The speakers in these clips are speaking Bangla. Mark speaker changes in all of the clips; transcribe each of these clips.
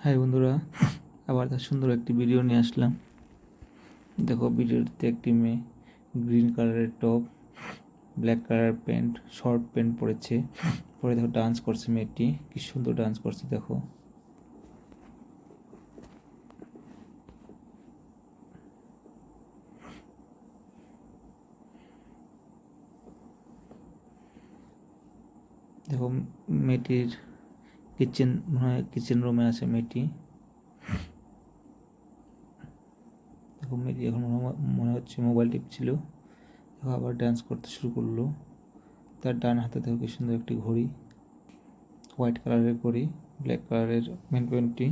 Speaker 1: হাই বন্ধুরা, আবার তার সুন্দর একটি ভিডিও নিয়ে আসলাম। দেখো, ভিডিওতে একটি মেয়ে গ্রিন কালারের টপ, ব্ল্যাক কালারের প্যান্ট, শর্ট প্যান্ট পরেছে। পরে দেখো ডান্স করছে, মেয়েটি কি সুন্দর ডান্স করছে। দেখো দেখো মেয়েটির কিচেন, মনে হয় কিচেন রুমে আছে মেয়েটি। দেখো মেয়েটি এখন মনে হচ্ছে মোবাইল টিপছিল। দেখো আবার ডান্স করতে শুরু করলো। তার ডান হাতে দেখো কি সুন্দর একটি ঘড়ি, হোয়াইট কালারের ঘড়ি, ব্ল্যাক কালারের মেন প্যান্টটি।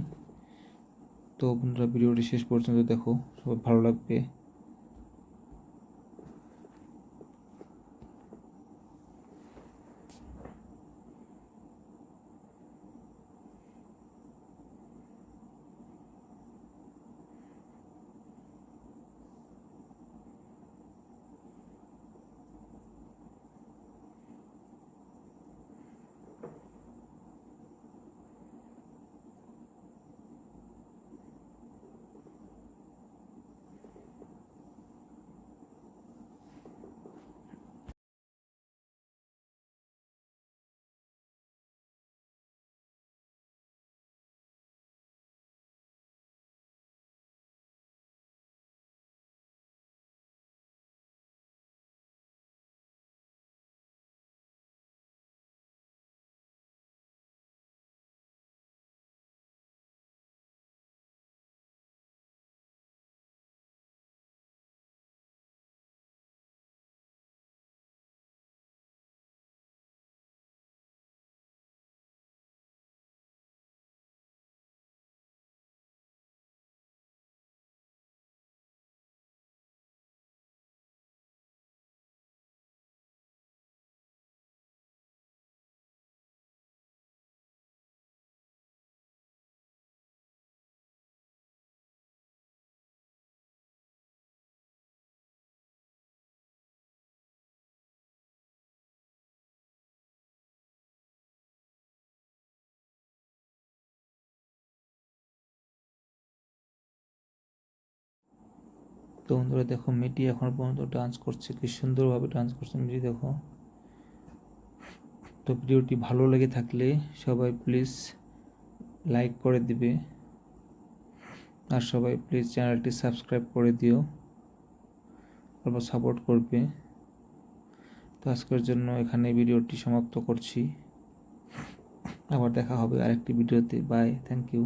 Speaker 1: তো বন্ধুরা, ভিডিওটি শেষ পর্যন্ত দেখো, সবাই ভালো লাগবে। তো বন্ধুরা দেখো, মেয়েটি এখন পর্যন্ত ডান্স করছে, কি সুন্দরভাবে ডান্স করছে মেয়েটি। দেখো, তো ভিডিওটি ভালো লেগে থাকলে সবাই প্লিজ লাইক করে দিবে, আর সবাই প্লিজ চ্যানেলটি সাবস্ক্রাইব করে দিও, তারপর সাপোর্ট করবে। তো আজকের জন্য এখানে ভিডিওটি সমাপ্ত করছি। আবার দেখা হবে আরেকটি ভিডিওতে। Bye, thank you.